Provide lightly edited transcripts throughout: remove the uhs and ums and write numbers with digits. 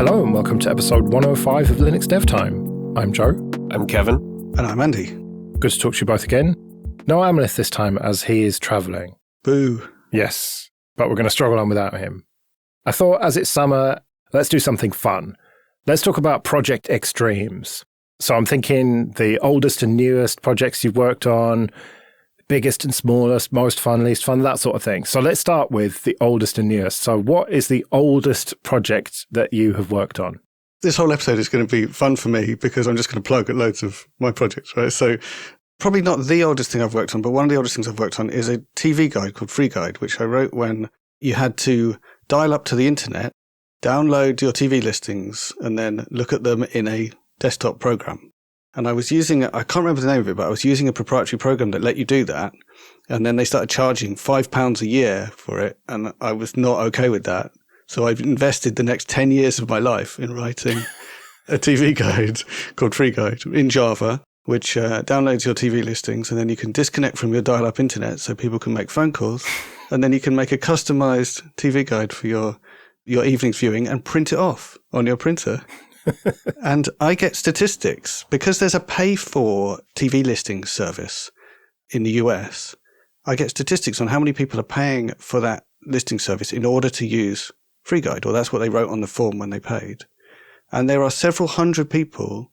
Hello and welcome to episode 105 of Linux Dev Time. I'm Joe. I'm Kevin. And I'm Andy. Good to talk to you both again. No Amelith this time as he is travelling. Boo. Yes, but we're going to struggle on without him. I thought as it's summer, let's do something fun. Let's talk about project extremes. So I'm thinking the oldest and newest projects you've worked on, biggest and smallest, most fun, least fun, that sort of thing. So let's start with the oldest and newest. So what is the oldest project that you have worked on? This whole episode is going to be fun for me because I'm just going to plug at loads of my projects, right? So probably not the oldest thing I've worked on, but one of the oldest things I've worked on is a TV guide called Free Guide, which I wrote when you had to dial up to the internet, download your TV listings, and then look at them in a desktop program. And I was using, I can't remember the name of it, but I was using a proprietary program that let you do that. And then they started charging £5 a year for it. And I was not okay with that. So I've invested the next 10 years of my life in writing a TV guide called Free Guide in Java, which downloads your TV listings. And then you can disconnect from your dial-up internet so people can make phone calls. And then you can make a customized TV guide for your evening's viewing and print it off on your printer. And I get statistics because there's a pay for TV listing service in the US. I get statistics on how many people are paying for that listing service in order to use Free Guide, or that's what they wrote on the form when they paid. And there are several hundred people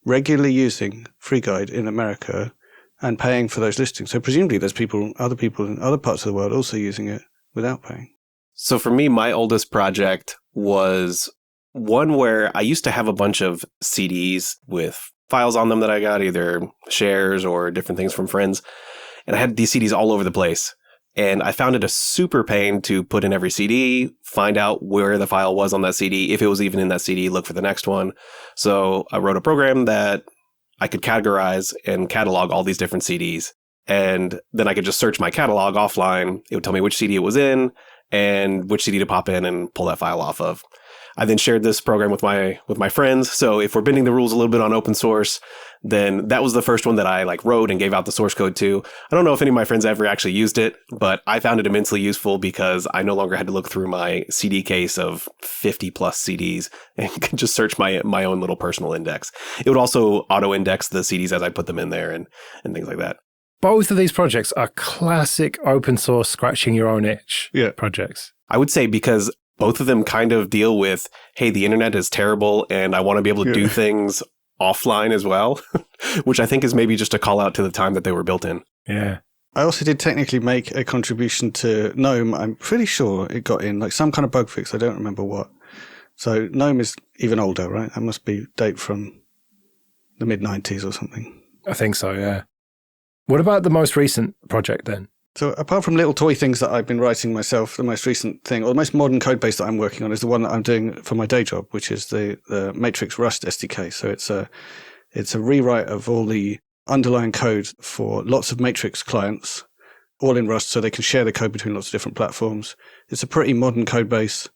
regularly using Free Guide in America and paying for those listings. So presumably there's other people in other parts of the world also using it without paying. So for me, my oldest project was one where I used to have a bunch of CDs with files on them that I got, either shares or different things from friends. And I had these CDs all over the place. And I found it a super pain to put in every CD, find out where the file was on that CD, if it was even in that CD, look for the next one. So I wrote a program that I could categorize and catalog all these different CDs. And then I could just search my catalog offline. It would tell me which CD it was in and which CD to pop in and pull that file off of. I then shared this program with my friends. So if we're bending the rules a little bit on open source, then that was the first one that I wrote and gave out the source code to. I don't know if any of my friends ever actually used it, but I found it immensely useful because I no longer had to look through my CD case of 50 plus CDs and could just search my own little personal index. It would also auto-index the CDs as I put them in there and things like that. Both of these projects are classic open source scratching your own itch projects. I would say because both of them kind of deal with, hey, the internet is terrible and I want to be able to do things offline as well, which I think is maybe just a call out to the time that they were built in. Yeah. I also did technically make a contribution to GNOME. I'm pretty sure it got in some kind of bug fix. I don't remember what. So GNOME is even older, right? That must be date from the mid-90s or something. I think so, yeah. What about the most recent project then? So apart from little toy things that I've been writing myself, the most recent thing, or the most modern code base that I'm working on is the one that I'm doing for my day job, which is the Matrix Rust SDK. So it's a rewrite of all the underlying code for lots of Matrix clients, all in Rust, so they can share the code between lots of different platforms. It's a pretty modern code base.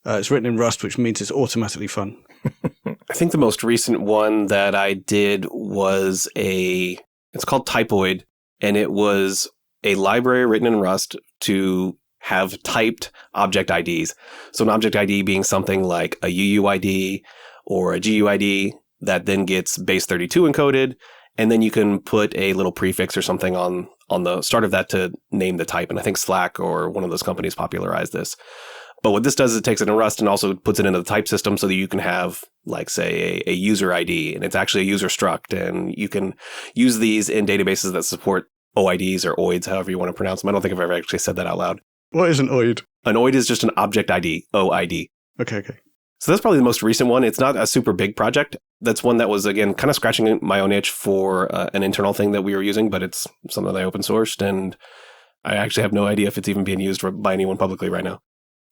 It's written in Rust, which means it's automatically fun. I think the most recent one that I did was it's called Typoid, and it was a library written in Rust to have typed object IDs. So an object ID being something like a UUID or a GUID that then gets base 32 encoded. And then you can put a little prefix or something on the start of that to name the type. And I think Slack or one of those companies popularized this. But what this does is it takes it in Rust and also puts it into the type system so that you can have, say, a user ID. And it's actually a user struct. And you can use these in databases that support OIDs or OIDs, however you want to pronounce them. I don't think I've ever actually said that out loud. What is an OID? An OID is just an object ID, OID. Okay. So that's probably the most recent one. It's not a super big project. That's one that was, again, kind of scratching my own itch for an internal thing that we were using, but it's something that I open sourced, and I actually have no idea if it's even being used by anyone publicly right now.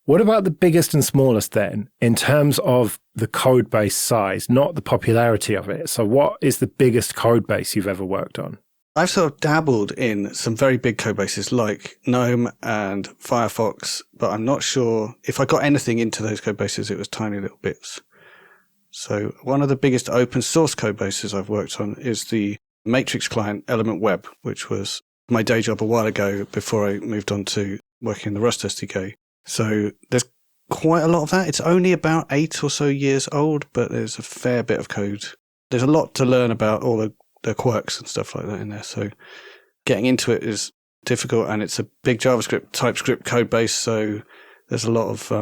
What about the biggest and smallest then, in terms of the code base size, not the popularity of it? So what is the biggest code base you've ever worked on? I've sort of dabbled in some very big code bases like GNOME and Firefox, but I'm not sure if I got anything into those code bases, it was tiny little bits. So one of the biggest open source code bases I've worked on is the Matrix client Element Web, which was my day job a while ago before I moved on to working in the Rust SDK. So there's quite a lot of that. It's only about 8 or so years old, but there's a fair bit of code. There's a lot to learn about all the quirks and stuff like that in there. So getting into it is difficult, and it's a big JavaScript, TypeScript code base. So there's a lot of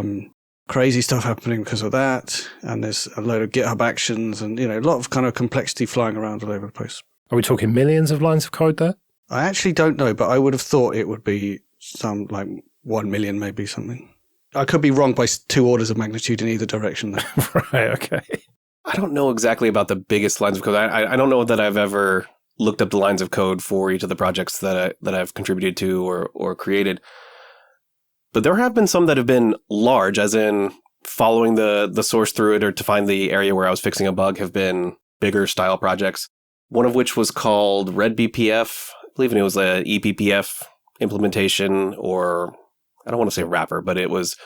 crazy stuff happening because of that. And there's a load of GitHub actions and, a lot of kind of complexity flying around all over the place. Are we talking millions of lines of code there? I actually don't know, but I would have thought it would be some like 1 million, maybe something. I could be wrong by 2 orders of magnitude in either direction, though. Right, okay. I don't know exactly about the biggest lines of code. I don't know that I've ever looked up the lines of code for each of the projects that I've contributed to or created. But there have been some that have been large, as in following the source through it or to find the area where I was fixing a bug have been bigger style projects. One of which was called RedBPF. I believe it was a eBPF implementation, or I don't want to say wrapper, but it was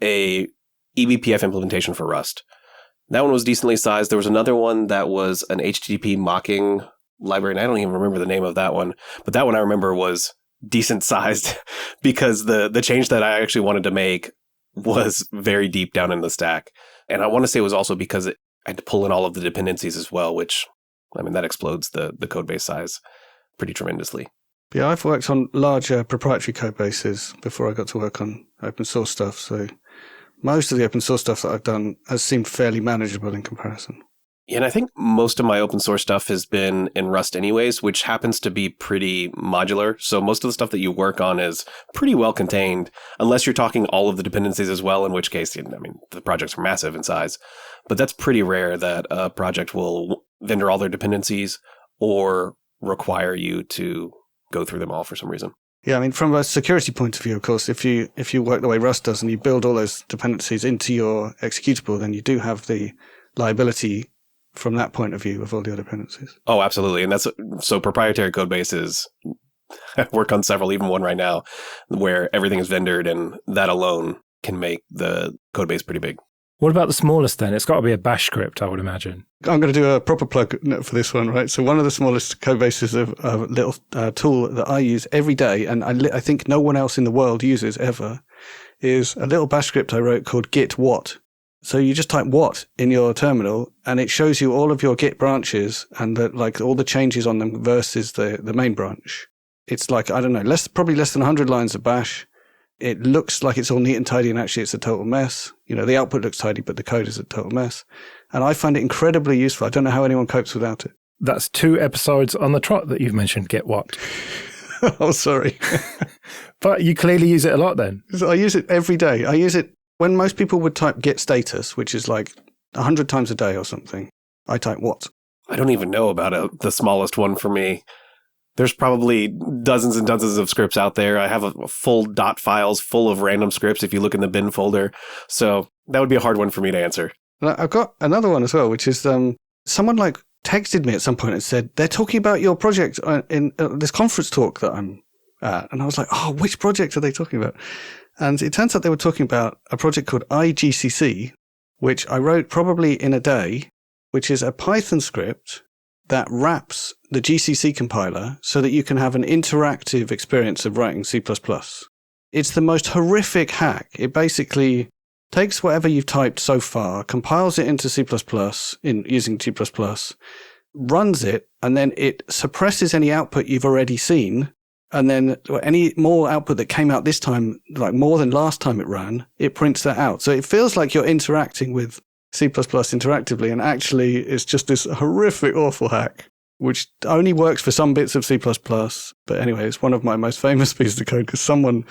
a eBPF implementation for Rust. That one was decently sized. There was another one that was an HTTP mocking library, and I don't even remember the name of that one. But that one I remember was decent sized because the change that I actually wanted to make was very deep down in the stack. And I want to say it was also because I had to pull in all of the dependencies as well, which, I mean, that explodes the code base size pretty tremendously. Yeah, I've worked on larger proprietary code bases before I got to work on open source stuff. So most of the open source stuff that I've done has seemed fairly manageable in comparison. Yeah, and I think most of my open source stuff has been in Rust anyways, which happens to be pretty modular. So most of the stuff that you work on is pretty well contained, unless you're talking all of the dependencies as well, in which case, I mean, the projects are massive in size. But that's pretty rare that a project will vendor all their dependencies or require you to go through them all for some reason. Yeah, I mean, from a security point of view, of course, if you work the way Rust does and you build all those dependencies into your executable, then you do have the liability from that point of view of all the other dependencies. Oh, absolutely. And so proprietary code bases, I work on several, even one right now, where everything is vendored, and that alone can make the code base pretty big. What about the smallest then? It's got to be a bash script, I would imagine. I'm going to do a proper plug for this one, right? So one of the smallest code bases of a little tool that I use every day, and I think no one else in the world uses ever, is a little bash script I wrote called git what. So you just type what in your terminal, and it shows you all of your git branches and all the changes on them versus the main branch. It's like, I don't know, probably less than 100 lines of bash. It looks like it's all neat and tidy, and actually it's a total mess. The output looks tidy, but the code is a total mess. And I find it incredibly useful. I don't know how anyone copes without it. That's 2 episodes on the trot that you've mentioned Get What. Oh, sorry. But you clearly use it a lot then. I use it every day. I use it when most people would type git status, which is like 100 times a day or something. I type what. I don't even know about the smallest one for me. There's probably dozens and dozens of scripts out there. I have a full dot files full of random scripts if you look in the bin folder. So that would be a hard one for me to answer. I've got another one as well, which is someone texted me at some point and said, they're talking about your project in this conference talk that I'm at. And I was like, oh, which project are they talking about? And it turns out they were talking about a project called IGCC, which I wrote probably in a day, which is a Python script that wraps the GCC compiler so that you can have an interactive experience of writing C++. It's the most horrific hack. It basically takes whatever you've typed so far, compiles it into C++ using C++, runs it, and then it suppresses any output you've already seen. And then any more output that came out this time, like more than last time it ran, it prints that out. So it feels like you're interacting with C++ interactively, and actually it's just this horrific, awful hack, which only works for some bits of C++. But anyway, it's one of my most famous pieces of code because someone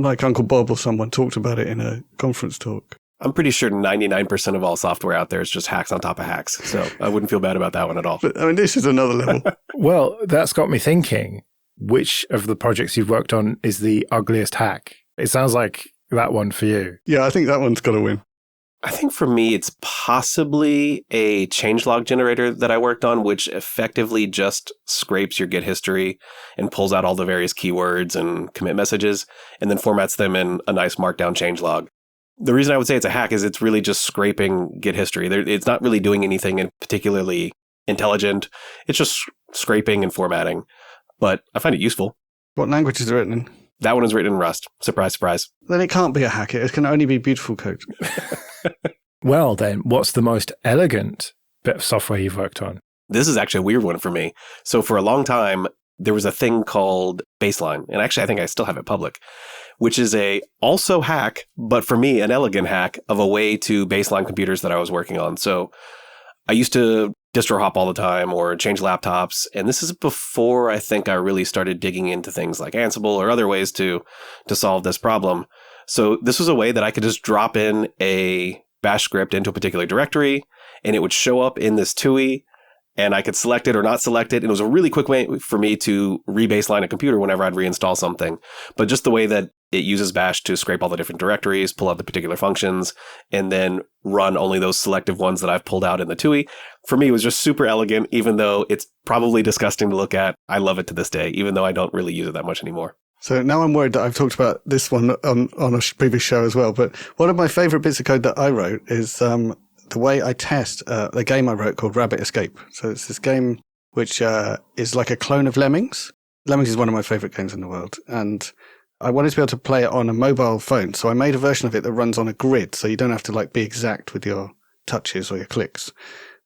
like Uncle Bob or someone talked about it in a conference talk. I'm pretty sure 99% of all software out there is just hacks on top of hacks. So I wouldn't feel bad about that one at all. But I mean, this is another level. Well, that's got me thinking, which of the projects you've worked on is the ugliest hack? It sounds like that one for you. Yeah, I think that one's got to win. I think for me, it's possibly a changelog generator that I worked on, which effectively just scrapes your Git history and pulls out all the various keywords and commit messages and then formats them in a nice markdown changelog. The reason I would say it's a hack is it's really just scraping Git history. It's not really doing anything particularly intelligent. It's just scraping and formatting. But I find it useful. What language is it written in? That one is written in Rust. Surprise, surprise. Then it can't be a hack. It can only be beautiful code. Well, then, what's the most elegant bit of software you've worked on? This is actually a weird one for me. So for a long time, there was a thing called Baseline. And actually, I think I still have it public, which is a also hack, but for me, an elegant hack of a way to baseline computers that I was working on. So I used to distro hop all the time or change laptops. And this is before I think I really started digging into things like Ansible or other ways to solve this problem. So this was a way that I could just drop in a bash script into a particular directory and it would show up in this TUI and I could select it or not select it. And it was a really quick way for me to rebaseline a computer whenever I'd reinstall something. But just the way that it uses bash to scrape all the different directories, pull out the particular functions, and then run only those selective ones that I've pulled out in the TUI, for me, it was just super elegant, even though it's probably disgusting to look at. I love it to this day, even though I don't really use it that much anymore. So now I'm worried that I've talked about this one on a previous show as well. But one of my favorite bits of code that I wrote is the way I test the game I wrote called Rabbit Escape. So it's this game which is like a clone of Lemmings. Lemmings is one of my favorite games in the world. And I wanted to be able to play it on a mobile phone. So I made a version of it that runs on a grid. So you don't have to like be exact with your touches or your clicks.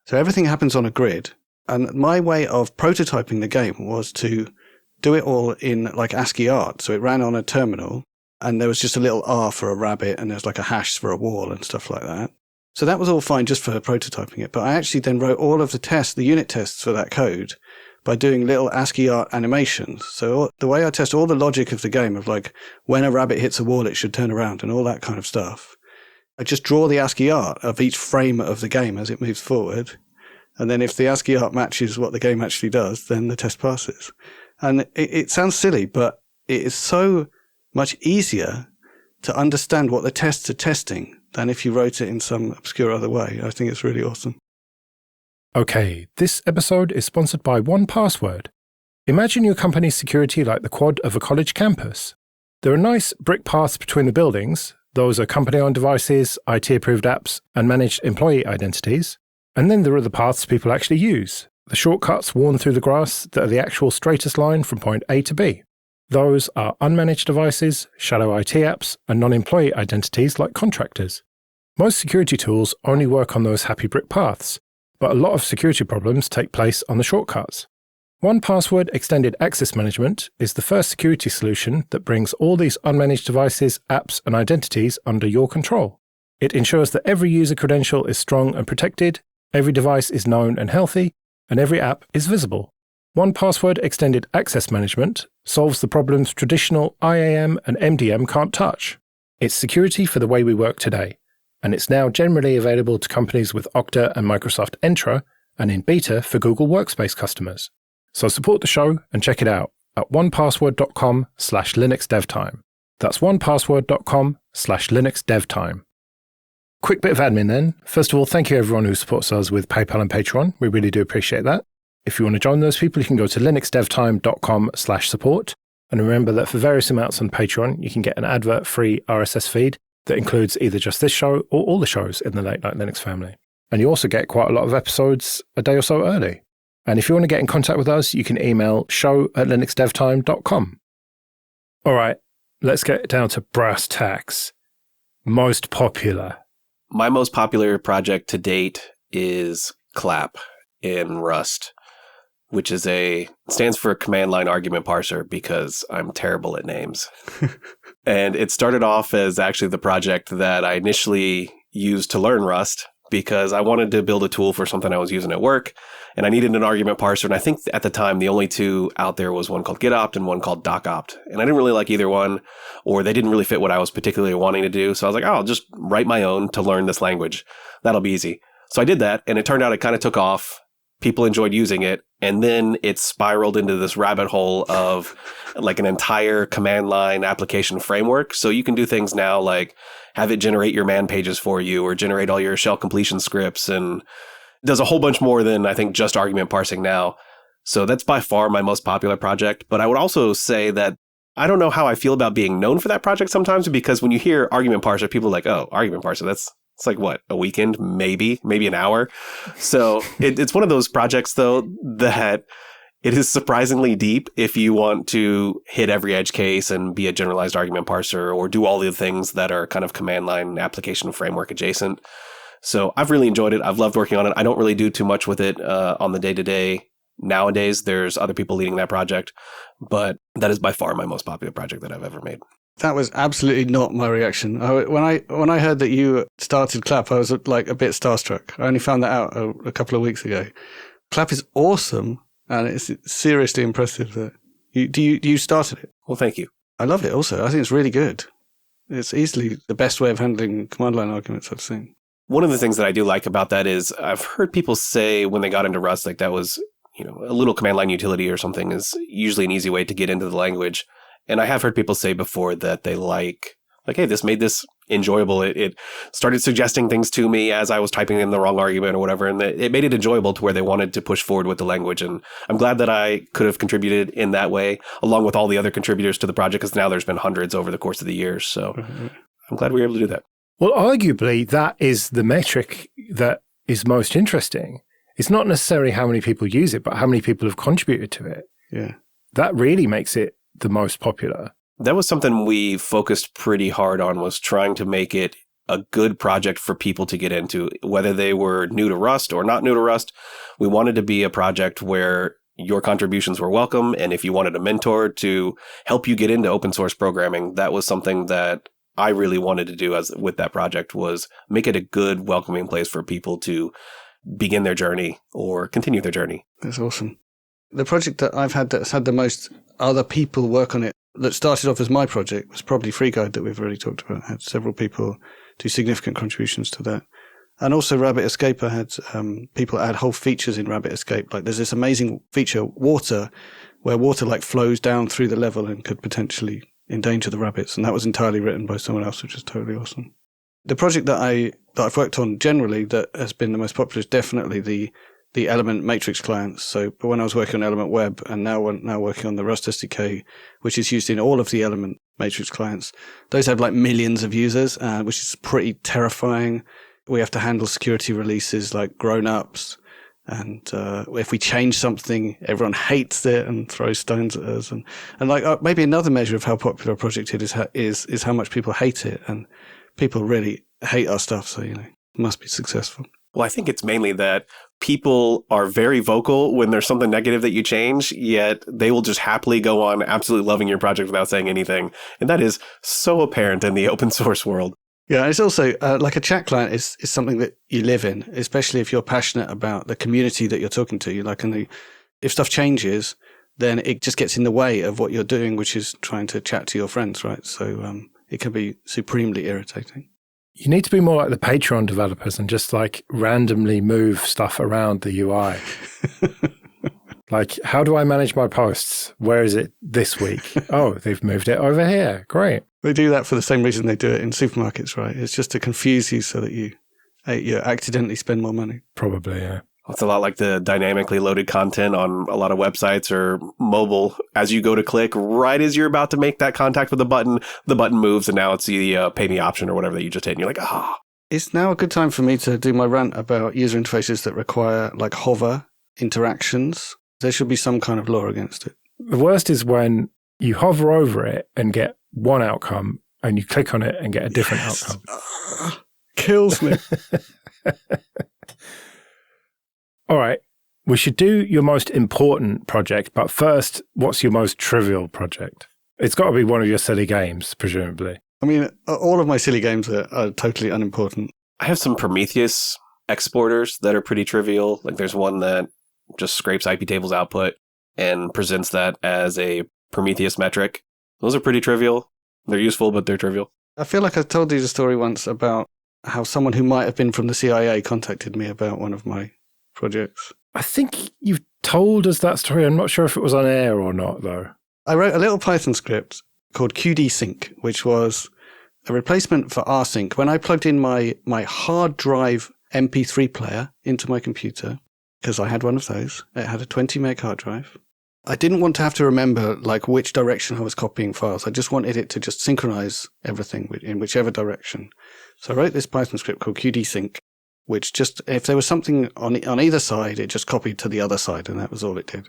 So everything happens on a grid. And my way of prototyping the game was to do it all in like ASCII art. So it ran on a terminal and there was just a little R for a rabbit and there's like a hash for a wall and stuff like that. So that was all fine just for prototyping it. But I actually then wrote all of the tests, the unit tests for that code by doing little ASCII art animations. So the way I test all the logic of the game of like when a rabbit hits a wall, it should turn around and all that kind of stuff. I just draw the ASCII art of each frame of the game as it moves forward. And then if the ASCII art matches what the game actually does, then the test passes. And it sounds silly, but it is so much easier to understand what the tests are testing than if you wrote it in some obscure other way. I think it's really awesome. Okay, this episode is sponsored by 1Password. Imagine your company's security like the quad of a college campus. There are nice brick paths between the buildings. Those are company-owned devices, IT-approved apps, and managed employee identities. And then there are the paths people actually use, the shortcuts worn through the grass that are the actual straightest line from point A to B. Those are unmanaged devices, shadow IT apps, and non-employee identities like contractors. Most security tools only work on those happy brick paths, but a lot of security problems take place on the shortcuts. 1Password Extended Access Management is the first security solution that brings all these unmanaged devices, apps, and identities under your control. It ensures that every user credential is strong and protected, every device is known and healthy, and every app is visible. 1Password Extended Access Management solves the problems traditional IAM and MDM can't touch. It's security for the way we work today, and it's now generally available to companies with Okta and Microsoft Entra, and in beta for Google Workspace customers. So support the show and check it out at onepassword.com/LinuxDevTime. That's onepassword.com/LinuxDevTime. Quick bit of admin then. First of all, thank you everyone who supports us with PayPal and Patreon. We really do appreciate that. If you want to join those people, you can go to linuxdevtime.com/support. And remember that for various amounts on Patreon, you can get an advert-free RSS feed that includes either just this show or all the shows in the Late Night Linux family. And you also get quite a lot of episodes a day or so early. And if you want to get in contact with us, you can email show@linuxdevtime.com. All right, let's get down to brass tacks. Most popular. My most popular project to date is CLAP in Rust, which stands for Command Line Argument Parser because I'm terrible at names. And it started off as actually the project that I initially used to learn Rust because I wanted to build a tool for something I was using at work, and I needed an argument parser. And I think at the time, the only two out there was one called getopt and one called docopt. And I didn't really like either one, or they didn't really fit what I was particularly wanting to do. So I was like, oh, I'll just write my own to learn this language. That'll be easy. So I did that, and it turned out it kind of took off. People enjoyed using it, and then it spiraled into this rabbit hole of like an entire command line application framework. So you can do things now like have it generate your man pages for you or generate all your shell completion scripts, and does a whole bunch more than I think just argument parsing now. So that's by far my most popular project. But I would also say that I don't know how I feel about being known for that project sometimes, because when you hear argument parser, people are like, oh, argument parser, it's like, what, a weekend, maybe an hour. So it's one of those projects, though, that It is surprisingly deep if you want to hit every edge case and be a generalized argument parser or do all the things that are kind of command line application framework adjacent. So I've really enjoyed it. I've loved working on it. I don't really do too much with it on the day-to-day. Nowadays, there's other people leading that project, but that is by far my most popular project that I've ever made. That was absolutely not my reaction. When I heard that you started Clap, I was like a bit starstruck. I only found that out a couple of weeks ago. Clap is awesome, and it's seriously impressive that you started it. Well, thank you. I love it also. I think it's really good. It's easily the best way of handling command line arguments I've seen. One of the things that I do like about that is I've heard people say when they got into Rust, like that was, a little command line utility or something is usually an easy way to get into the language. And I have heard people say before that they like, hey, this made this enjoyable. It started suggesting things to me as I was typing in the wrong argument or whatever. And it made it enjoyable to where they wanted to push forward with the language. And I'm glad that I could have contributed in that way, along with all the other contributors to the project, because now there's been hundreds over the course of the years. So I'm glad we were able to do that. Well, arguably, that is the metric that is most interesting. It's not necessarily how many people use it, but how many people have contributed to it. Yeah. That really makes it the most popular. That was something we focused pretty hard on, was trying to make it a good project for people to get into, whether they were new to Rust or not new to Rust. We wanted to be a project where your contributions were welcome. And if you wanted a mentor to help you get into open source programming, that was something that I really wanted to do with that project, was make it a good, welcoming place for people to begin their journey or continue their journey. That's awesome. The project that I've had that's had the most other people work on it, that started off as my project, was probably FreeGuide that we've already talked about. Had several people do significant contributions to that. And also Rabbit Escape, I had people add whole features in Rabbit Escape. Like there's this amazing feature, water, where water like flows down through the level and could potentially endanger the rabbits. And that was entirely written by someone else, which is totally awesome. The project that I've worked on generally that has been the most popular is definitely the Element Matrix clients. So, but when I was working on Element Web and now working on the Rust SDK, which is used in all of the Element Matrix clients, those have like millions of users, which is pretty terrifying. We have to handle security releases like grown-ups. And if we change something, everyone hates it and throws stones at us. And like maybe another measure of how popular a project it is how much people hate it. And people really hate our stuff. So, it must be successful. Well, I think it's mainly that people are very vocal when there's something negative that you change, yet they will just happily go on absolutely loving your project without saying anything. And that is so apparent in the open source world. Yeah, it's also like a chat client is something that you live in, especially if you're passionate about the community that you're talking to. If stuff changes, then it just gets in the way of what you're doing, which is trying to chat to your friends, right? So it can be supremely irritating. You need to be more like the Patreon developers and just like randomly move stuff around the UI. Like, how do I manage my posts? Where is it this week? Oh, they've moved it over here. Great. They do that for the same reason they do it in supermarkets, right? It's just to confuse you so that you accidentally spend more money. Probably, yeah. It's a lot like the dynamically loaded content on a lot of websites or mobile. As you go to click, right as you're about to make that contact with the button moves, and now it's the pay me option or whatever that you just hit, and you're like, ah. It's now a good time for me to do my rant about user interfaces that require like hover interactions. There should be some kind of law against it. The worst is when you hover over it and get one outcome, and you click on it and get a different outcome. Kills me. All right, we should do your most important project, but first, what's your most trivial project? It's got to be one of your silly games, presumably. I mean, all of my silly games are totally unimportant. I have some Prometheus exporters that are pretty trivial. Like there's one that just scrapes IP tables output and presents that as a Prometheus metric. Those are pretty trivial. They're useful, but they're trivial. I feel like I told you the story once about how someone who might have been from the CIA contacted me about one of my projects. I think you've told us that story. I'm not sure if it was on air or not, though. I wrote a little Python script called QD-Sync, which was a replacement for rsync. When I plugged in my hard drive MP3 player into my computer, because I had one of those, it had a 20 meg hard drive. I didn't want to have to remember like which direction I was copying files. I just wanted it to just synchronize everything in whichever direction. So I wrote this Python script called QD-Sync, which just, if there was something on either side, it just copied to the other side, and that was all it did.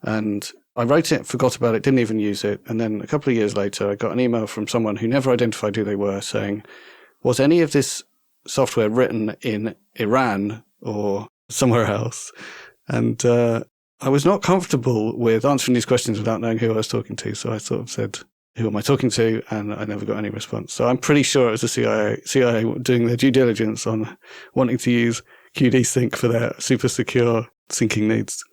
And I wrote it, forgot about it, didn't even use it. And then a couple of years later, I got an email from someone who never identified who they were saying, was any of this software written in Iran or somewhere else? And I was not comfortable with answering these questions without knowing who I was talking to. So I sort of said, who am I talking to? And I never got any response. So I'm pretty sure it was the CIA doing their due diligence on wanting to use QD Sync for their super secure syncing needs.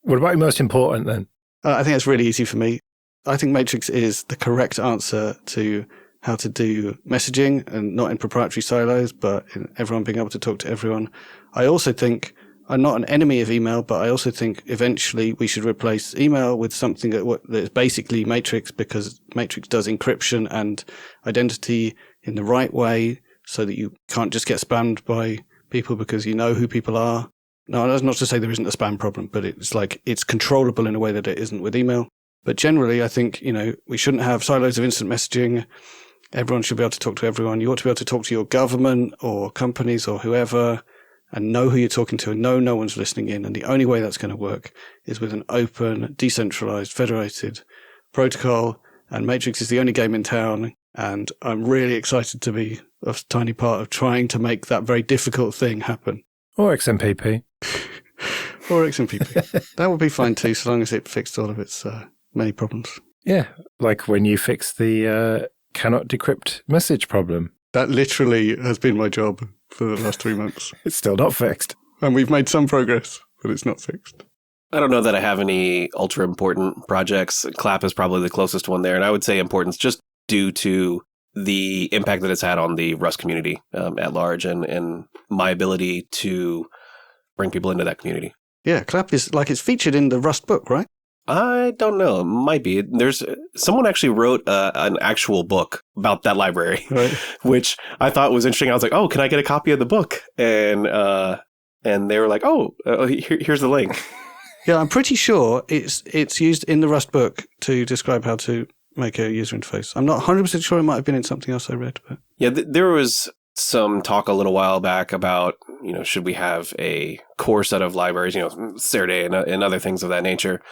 What about your most important then? I think it's really easy for me. I think Matrix is the correct answer to how to do messaging, and not in proprietary silos, but in everyone being able to talk to everyone. I also think I'm not an enemy of email, but I also think eventually we should replace email with something that is basically Matrix, because Matrix does encryption and identity in the right way so that you can't just get spammed by people because you know who people are. No, that's not to say there isn't a spam problem, but it's controllable in a way that it isn't with email. But generally, I think, we shouldn't have silos of instant messaging. Everyone should be able to talk to everyone. You ought to be able to talk to your government or companies or whoever and know who you're talking to and know no one's listening in. And the only way that's going to work is with an open, decentralized, federated protocol. And Matrix is the only game in town. And I'm really excited to be a tiny part of trying to make that very difficult thing happen. Or XMPP. Or XMPP. That would be fine too, so long as it fixed all of its many problems. Yeah, like when you fix the cannot decrypt message problem. That literally has been my job for the last 3 months. It's still not fixed. And we've made some progress, but it's not fixed. I don't know that I have any ultra important projects. Clap is probably the closest one there. And I would say importance just due to the impact that it's had on the Rust community at large and my ability to bring people into that community. Yeah, Clap is it's featured in the Rust book, right? I don't know. It might be. There's someone actually wrote an actual book about that library, right, which I thought was interesting. I was like, "Oh, can I get a copy of the book?" And they were like, "Oh, here's the link." Yeah, I'm pretty sure it's used in the Rust book to describe how to make a user interface. I'm not 100% sure. It might have been in something else I read, but yeah, there was some talk a little while back about should we have a core set of libraries, Serday and other things of that nature.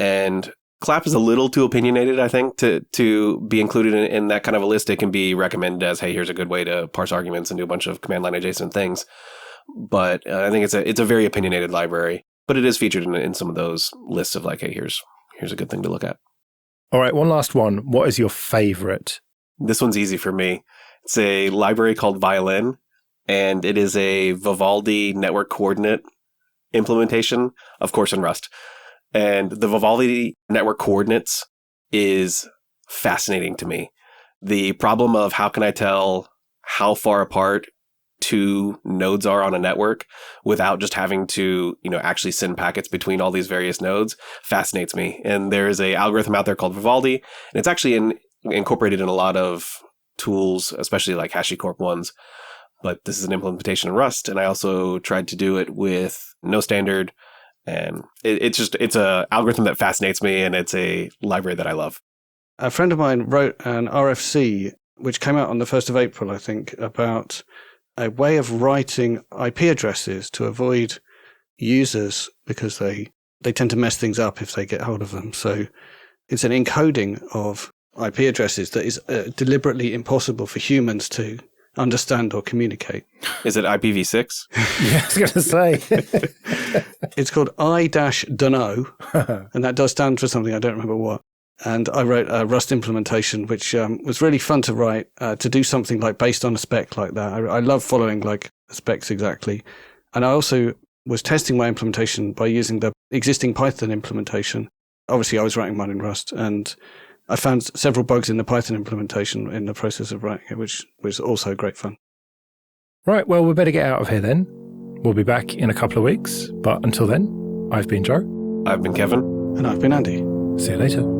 And Clap is a little too opinionated, I think, to be included in that kind of a list. It can be recommended as, hey, here's a good way to parse arguments and do a bunch of command line adjacent things. But I think it's a very opinionated library. But it is featured in some of those lists of like, hey, here's a good thing to look at. All right, one last one. What is your favorite? This one's easy for me. It's a library called Violin, and it is a Vivaldi network coordinate implementation, of course, in Rust. And the Vivaldi network coordinates is fascinating to me. The problem of how can I tell how far apart two nodes are on a network without just having to, actually send packets between all these various nodes fascinates me. And there is an algorithm out there called Vivaldi, and it's actually incorporated in a lot of tools, especially like HashiCorp ones. But this is an implementation in Rust, and I also tried to do it with no standard. And it's a algorithm that fascinates me, and it's a library that I love. A friend of mine wrote an RFC, which came out on the 1st of April, I think, about a way of writing IP addresses to avoid users because they tend to mess things up if they get hold of them. So it's an encoding of IP addresses that is deliberately impossible for humans to understand or communicate. Is it IPv6? Yeah, I was going to say. It's called I-dunno, and that does stand for something, I don't remember what. And I wrote a Rust implementation, which was really fun to write, to do something like based on a spec like that. I love following like specs exactly. And I also was testing my implementation by using the existing Python implementation. Obviously, I was writing mine in Rust, and I found several bugs in the Python implementation in the process of writing it, which was also great fun. Right, well, we better get out of here then. We'll be back in a couple of weeks, but until then, I've been Joe. I've been Kevin. And I've been Andy. See you later.